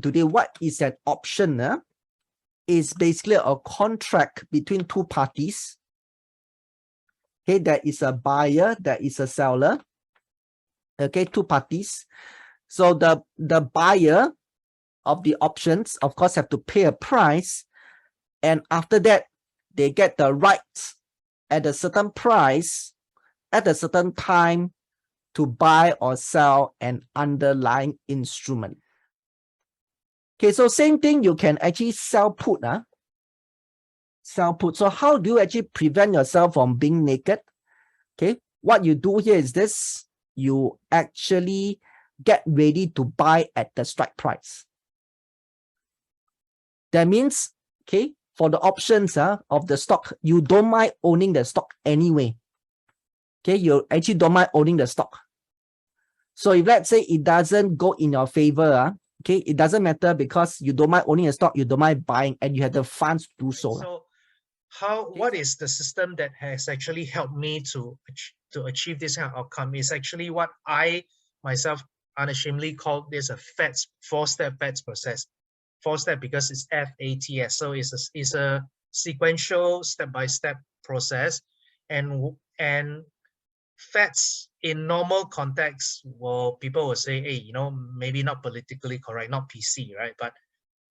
today, what is an option? Is basically a contract between two parties. Okay, there is a buyer, there is a seller. Okay, two parties. So the buyer of the options, of course, have to pay a price, and after that, they get the rights at a certain price at a certain time to buy or sell an underlying instrument. Okay, so same thing, you can actually sell put. Sell put. So how do you actually prevent yourself from being naked? Okay, what you do here is this. You actually get ready to buy at the strike price. That means, okay, for the options of the stock, you don't mind owning the stock anyway. Okay, you actually don't mind owning the stock. So if let's say it doesn't go in your favor, okay, it doesn't matter because you don't mind owning a stock, you don't mind buying, and you have the funds to do so. So what is the system that has actually helped me to achieve this kind of outcome is actually what I myself unashamedly call this a FATS, 4-step FATS process. 4-step because it's FATS, so it's a sequential step-by-step process, and FATS in normal context, well, people will say, hey, you know, maybe not politically correct, not PC, right? But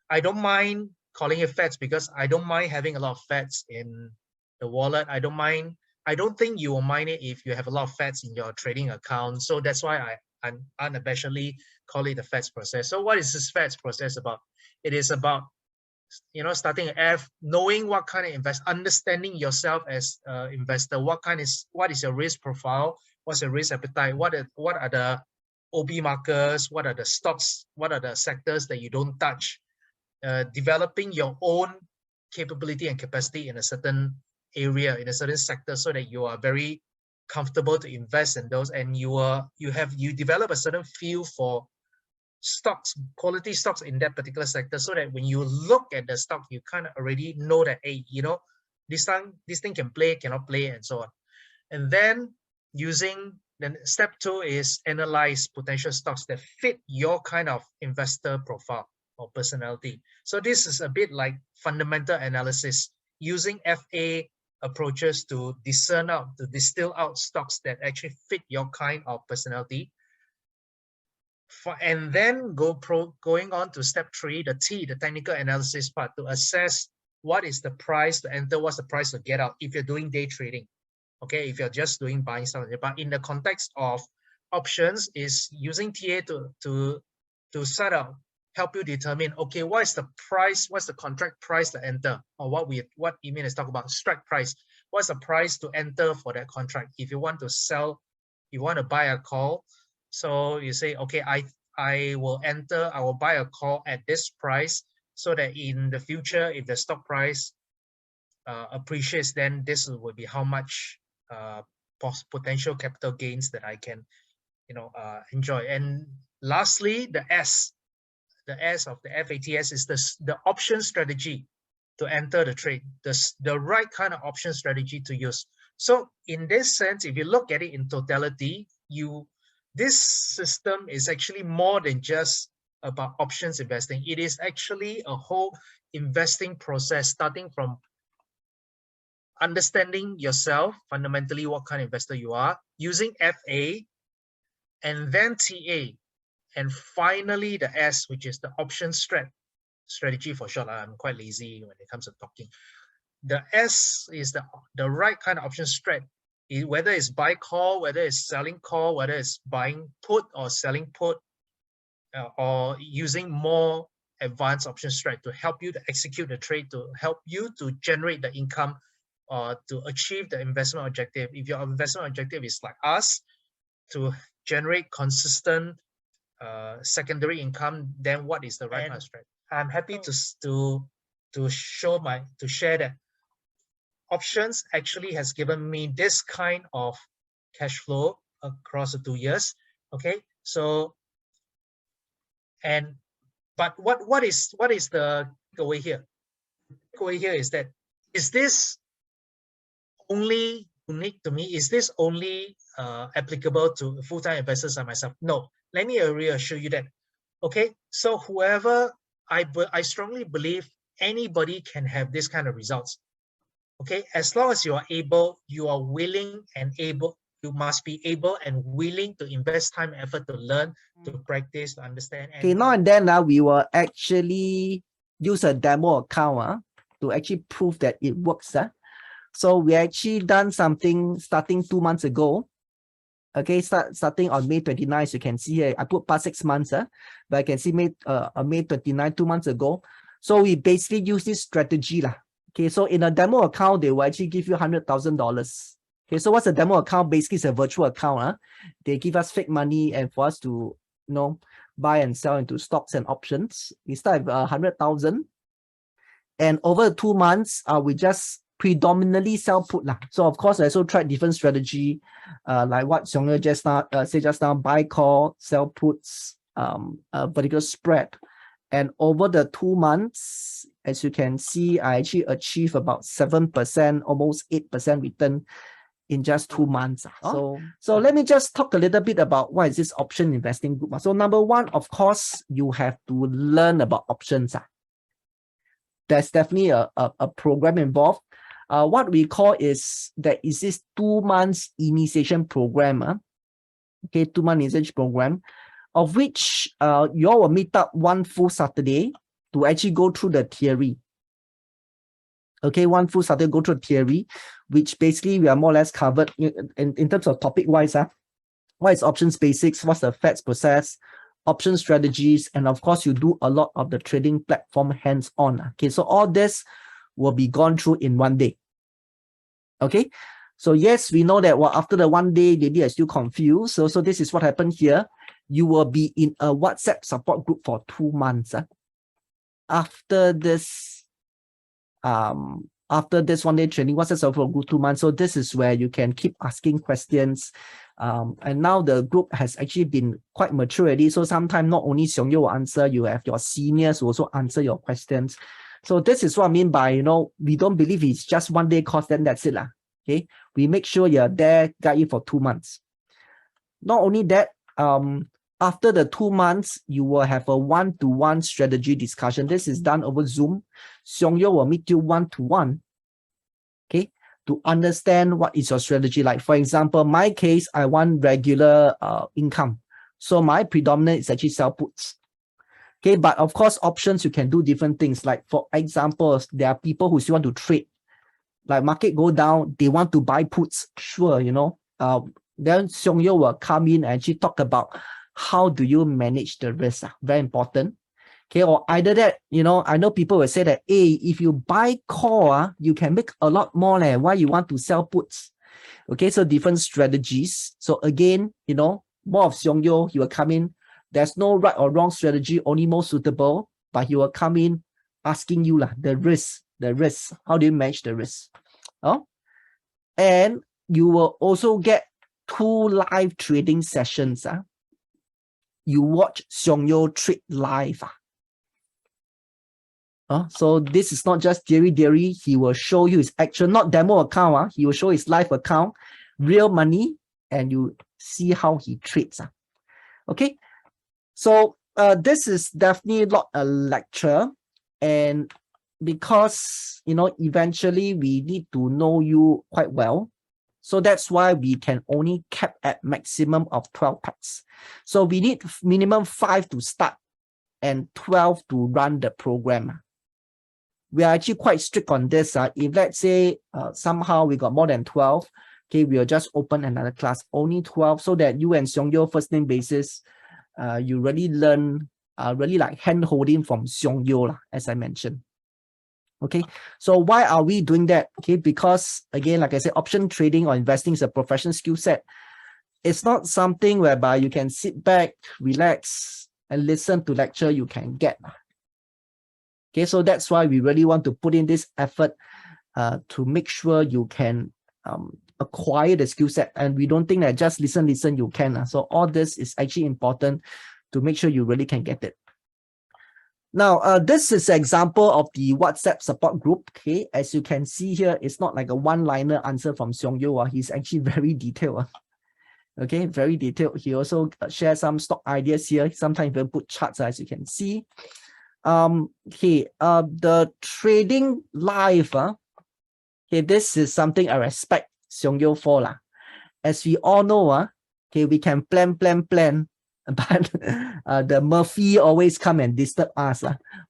I don't mind calling it FATS because I don't mind having a lot of FATS in the wallet. I don't think you will mind it if you have a lot of FATS in your trading account. So that's why I unabashedly call it the FATS process. So what is this FATS process about? It is about, you know, starting F, knowing what kind of understanding yourself as an investor. What is your risk profile? What's your risk appetite? What are the OB markers? What are the stocks? What are the sectors that you don't touch? Developing your own capability and capacity in a certain area, in a certain sector, so that you are very comfortable to invest in those, and you develop a certain feel for stocks, quality stocks in that particular sector, so that when you look at the stock, you kind of already know that, hey, you know, this thing can play, cannot play, and so on. And then then step 2 is analyze potential stocks that fit your kind of investor profile or personality. So this is a bit like fundamental analysis, using FA approaches to distill out stocks that actually fit your kind of personality. And then going on to step 3, the technical analysis part, to assess what is the price to enter, what's the price to get out if you're doing day trading. Okay, if you're just doing buying stuff, but in the context of options, is using TA to sort of help you determine, okay, what is the price, what's the contract price to enter, or what Emin is talking about, strike price. What's the price to enter for that contract? If you want to sell, you want to buy a call, so you say, okay, I will buy a call at this price, so that in the future, if the stock price appreciates, then this will be how much potential capital gains that I can, you know, enjoy. And lastly, the S of the FATS is the option strategy to enter the trade, the right kind of option strategy to use. So in this sense, if you look at it in totality, this system is actually more than just about options investing. It is actually a whole investing process, starting from understanding yourself, fundamentally what kind of investor you are, using FA, and then TA, and finally the S, which is the option strategy for short. I'm quite lazy when it comes to talking. The S is the right kind of option strat, whether it's buy call, whether it's selling call, whether it's buying put or selling put, or using more advanced option strat to help you to execute the trade, to help you to generate the income, to achieve the investment objective. If your investment objective is like us, to generate consistent secondary income, then what is the right kind of strat? I'm happy to share that options actually has given me this kind of cash flow across the 2 years. Okay, so but what is the takeaway here? The takeaway here is that, is this only unique to me? Is this only applicable to full-time investors like myself? No. Let me reassure you that Okay, so whoever, I strongly believe anybody can have this kind of results. Okay, as long as you are able, you are willing and able, you must be able and willing to invest time and effort to learn, to practice, to understand. Okay, now and then we will actually use a demo account to actually prove that it works. So we actually done something starting 2 months ago. Okay, starting on May 29, as you can see here, I put past 6 months, but I can see May 29, 2 months ago. So we basically use this strategy. Okay, so in a demo account, they will actually give you $100,000. Okay, so what's a demo account? Basically, it's a virtual account. They give us fake money and for us to, buy and sell into stocks and options. We start with 100,000. And over 2 months, we just predominantly sell put. So of course, I also tried different strategy, like what Xiong Ye just now said just now, buy call, sell puts, a particular spread. And over the 2 months, as you can see, I actually achieved about 7%, almost 8% return in just 2 months. So let me just talk a little bit about what is this option investing group. So number one, of course, you have to learn about options. There's definitely a program involved. What we call is that is this 2 months initiation program. Okay, 2 month initiation program, of which you all will meet up one full Saturday to actually go through the theory. Okay, one full Saturday go through theory, which basically we are more or less covered in terms of topic wise. What is options basics? What's the FETS process? Option strategies, and of course, you do a lot of the trading platform hands-on. Okay, so all this will be gone through in 1 day. Okay, so yes, we know that after the 1 day, maybe I'm still confused. So this is what happened here. You will be in a WhatsApp support group for 2 months. After this 1 day training, WhatsApp support group 2 months. So this is where you can keep asking questions. And now the group has actually been quite mature already. So sometimes not only Xiong Ye will answer, you have your seniors who also answer your questions. So this is what I mean by, we don't believe it's just 1 day course, then that's it. Okay, we make sure you're there, guide you for 2 months. Not only that, after the 2 months, you will have a one-to-one strategy discussion. This is done over Zoom. Xiong Ye will meet you one-to-one. Okay, to understand what is your strategy like. For example, my case, I want regular income. So my predominant is actually sell puts. Okay, but of course, options, you can do different things. Like for example, there are people who still want to trade. Like market go down, they want to buy puts. Sure, then Xiong Ye will come in and actually talk about how do you manage the risk. Very important. Okay, or either that, I know people will say that, hey, if you buy call, you can make a lot more. Why you want to sell puts? Okay, so different strategies. So again, more of Xiong Ye, he will come in. There's no right or wrong strategy, only more suitable, but he will come in asking you the risk. How do you manage the risk? And you will also get 2 live trading sessions. You watch Xiong Ye trade live. So this is not just theory. He will show you his actual, not demo account. He will show his live account, real money, and you see how he trades. Okay, so this is definitely not a lecture, and because eventually we need to know you quite well. So that's why we can only cap at maximum of 12 packs. So we need minimum 5 to start and 12 to run the program. We are actually quite strict on this. If let's say somehow we got more than 12, okay, we'll just open another class, only 12, so that you and Xiong Ye first name basis, you really learn, really like hand holding from Xiong Ye, as I mentioned. Okay, so why are we doing that? Okay, because again, like I said, option trading or investing is a professional skill set. It's not something whereby you can sit back, relax, and listen to lecture you can get. Okay, so that's why we really want to put in this effort to make sure you can acquire the skill set. And we don't think that just listen, you can. So all this is actually important to make sure you really can get it. Now, this is an example of the WhatsApp support group. Okay, as you can see here, it's not like a one-liner answer from Xiong Ye. He's actually very detailed. Okay, very detailed. He also shares some stock ideas here. Sometimes even put charts, as you can see. The trading live, okay, this is something I respect Seong Yo for lah. As we all know, okay, we can plan, but the Murphy always come and disturb us.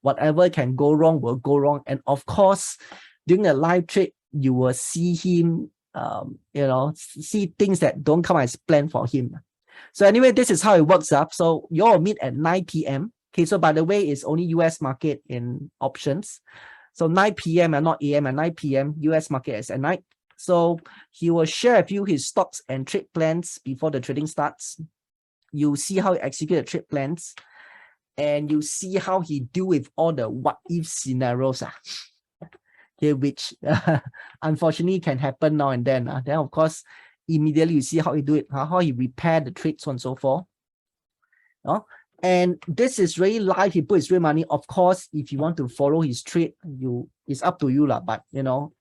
Whatever can go wrong will go wrong. And of course, during a live trade, you will see him, see things that don't come as planned for him. So anyway, this is how it works up. So you all meet at 9 p.m. Okay, so by the way, it's only US market in options. So 9 p.m. and not AM, at 9 p.m. US market is at night. So he will share with you his stocks and trade plans before the trading starts. You see how he execute the trade plans, and you see how he deal with all the what if scenarios. Okay, which unfortunately can happen now and then. Then of course, immediately you see how he do it, how he repair the trades, so on and so forth. And this is really live. He put his real money. Of course, if you want to follow his trade, it's up to you lah. But to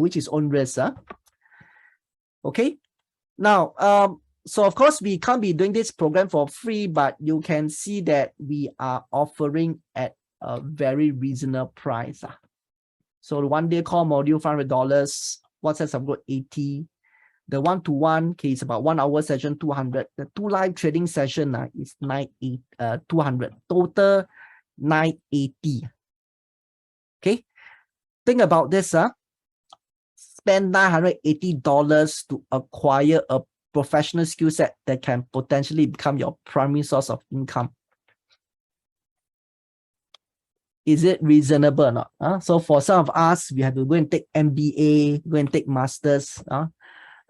which his own risk. Okay. Now, so of course we can't be doing this program for free, but you can see that we are offering at a very reasonable price. So the 1-day call module, $500. WhatsApp upload 80. The one-to-one, okay, is about 1 hour session, 200. The 2 live trading session is 200. Total 980. Okay. Think about this. Spend $980 to acquire a professional skill set that can potentially become your primary source of income. Is it reasonable or not? So for some of us, we have to go and take MBA, go and take masters.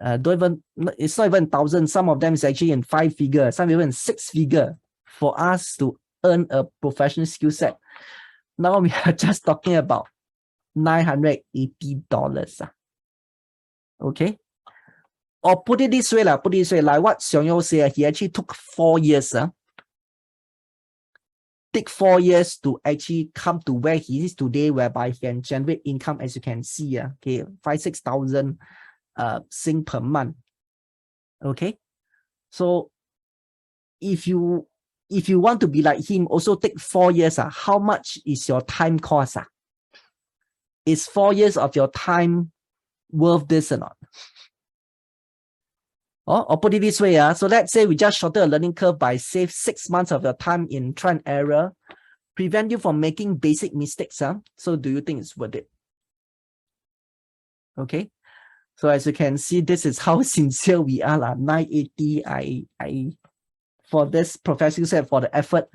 It's not even 1,000. Some of them is actually in 5 figure, some even 6 figure for us to earn a professional skill set. Now we are just talking about $980. Okay. Or put it this way, like what Seong Yo said, he actually took 4 years. Take 4 years to actually come to where he is today, whereby he can generate income, as you can see, okay, 5,000-6,000 Sing per month. Okay, so if you want to be like him, also take 4 years. How much is your time cost? Is 4 years of your time worth this or not? Or put it this way, so let's say we just shorten a learning curve by save 6 months of your time in trial and error, prevent you from making basic mistakes. So do you think it's worth it? Okay, so as you can see, this is how sincere we are. 980, I for this professional set, for the effort,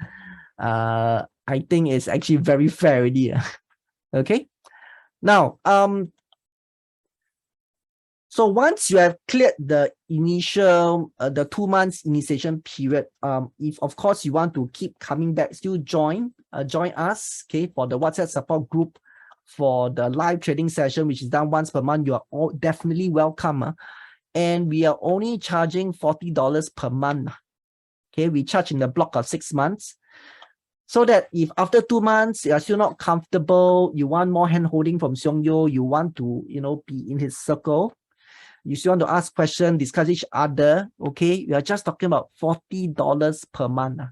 I think it's actually very fair already. Okay, now so once you have cleared the initial, the 2 months initiation period, if of course you want to keep coming back, still join us, okay, for the WhatsApp support group for the live trading session, which is done once per month. You are all definitely welcome. And we are only charging $40 per month. Okay, we charge in the block of 6 months. So that if after 2 months you are still not comfortable, you want more hand holding from Seong Yo, you want to, be in his circle, you still want to ask questions, discuss each other, okay, we are just talking about $40 per month.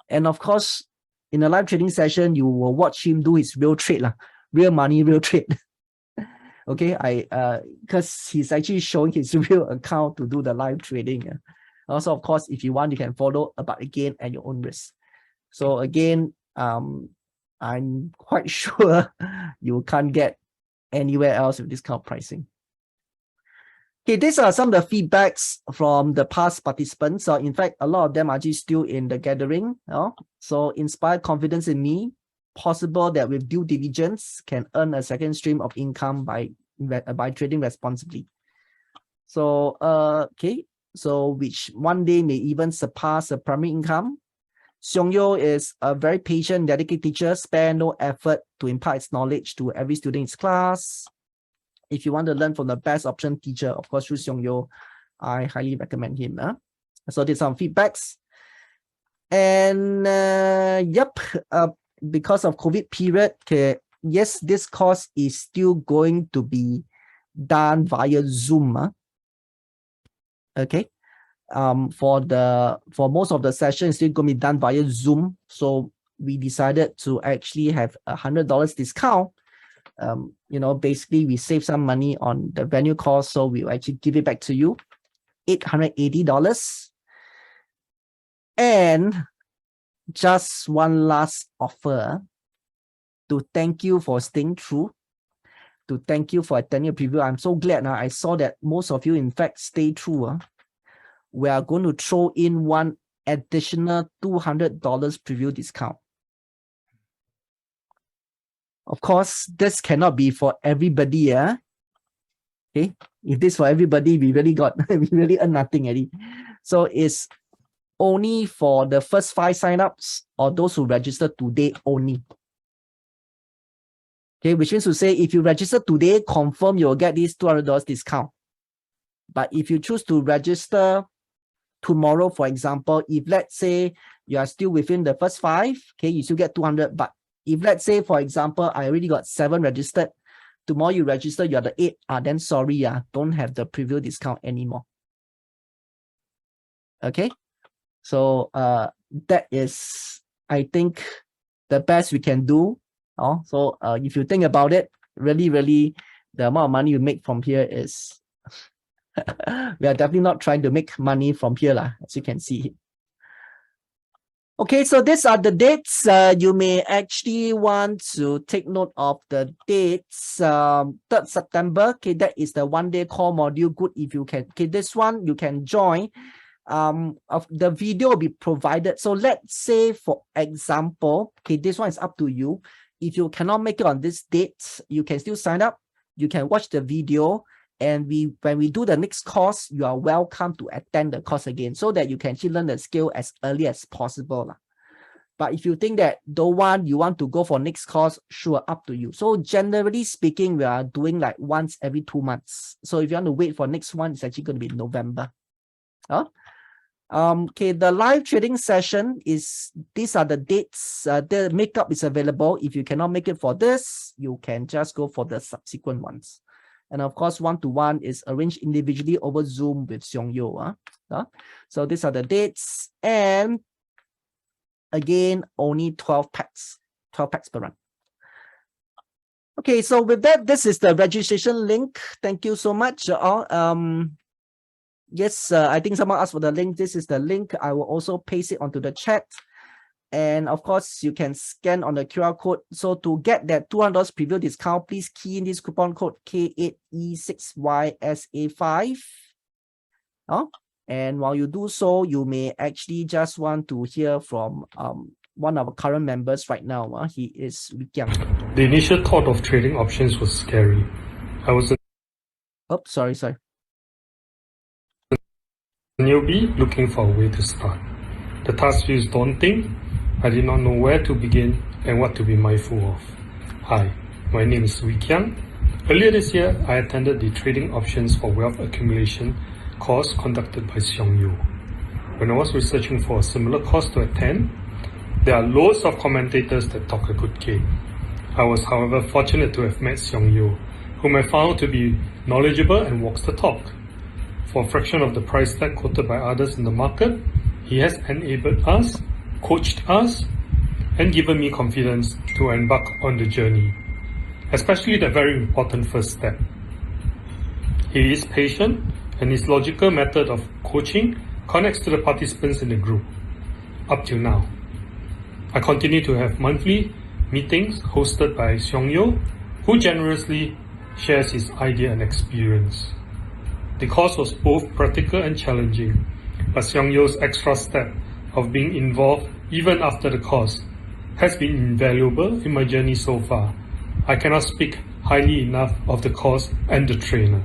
And of course, in a live trading session, you will watch him do his real trade, real money, real trade. Okay, because he's actually showing his real account to do the live trading. Also, of course, if you want, you can follow, but again, at your own risk. So again, I'm quite sure you can't get anywhere else with this kind of pricing. Okay, these are some of the feedbacks from the past participants. In fact, a lot of them are just still in the gathering. So inspire confidence in me. Possible that with due diligence can earn a second stream of income by trading responsibly. So okay, so which one day may even surpass a primary income. Seong Yo is a very patient, dedicated teacher, spare no effort to impart his knowledge to every student in his class. If you want to learn from the best option teacher, of course, choose Seong Yo. I highly recommend him. So there's some feedbacks. And because of COVID period, okay, yes, this course is still going to be done via Zoom. Okay. For most of the sessions, still going to be done via Zoom. So we decided to actually have $100 discount. Basically we save some money on the venue cost, so we'll actually give it back to you, $880. And just one last offer to thank you for staying through, to thank you for attending a preview. I'm so glad now. I saw that most of you, in fact, stay through. We are going to throw in one additional $200 preview discount. Of course, this cannot be for everybody. Okay, if this for everybody, we really earn nothing already. So it's only for the first 5 signups or those who register today only. Okay, which means to say if you register today, confirm you'll get this $200 discount. But if you choose to register tomorrow, for example, if let's say you are still within the first 5, okay, you still get 200. But if let's say, for example, I already got 7 registered, tomorrow you register, you're the 8, then sorry, don't have the preview discount anymore. Okay, so that is, I think, the best we can do. So if you think about it, really, the amount of money you make from here is, we are definitely not trying to make money from here, as you can see. Okay, so these are the dates. You may actually want to take note of the dates. 3rd September, okay, that is the one-day core module. Good if you can. Okay, this one you can join. Of the video will be provided. So let's say, for example, okay, this one is up to you. If you cannot make it on this date, you can still sign up. You can watch the video, and when we do the next course, you are welcome to attend the course again, so that you can actually learn the skill as early as possible. But if you think that you want to go for next course, sure, up to you. So generally speaking, we are doing like once every 2 months. So if you want to wait for next one, it's actually going to be November. Okay, the live trading session these are the dates. The makeup is available. If you cannot make it for this, you can just go for the subsequent ones. And of course, one-to-one is arranged individually over Zoom with Seong Yo. So these are the dates. And again, only 12 packs per run. Okay, so with that, this is the registration link. Thank you so much. Yes, I think someone asked for the link. This is the link. I will also paste it onto the chat. And of course, you can scan on the QR code. So to get that $200 preview discount, please key in this coupon code K8E6YSA5. And while you do so, you may actually just want to hear from one of our current members right now. He is Wikiang. The initial thought of trading options was scary. I was a sorry. newbie looking for a way to start. The task feels daunting. I did not know where to begin and what to be mindful of. Hi, my name is Wikiang. Earlier this year, I attended the Trading Options for Wealth Accumulation course conducted by Seong Yo. When I was researching for a similar course to attend, there are loads of commentators that talk a good game. I was, however, fortunate to have met Seong Yo, whom I found to be knowledgeable and walks the talk. For a fraction of the price tag quoted by others in the market, he has enabled us, coached us, and given me confidence to embark on the journey, especially the very important first step. He is patient, and his logical method of coaching connects to the participants in the group. Up till now, I continue to have monthly meetings hosted by Seong Yo, who generously shares his idea and experience. The course was both practical and challenging, but Seong Yo's extra step of being involved even after the course has been invaluable in my journey so far. I cannot speak highly enough of the course and the trainer.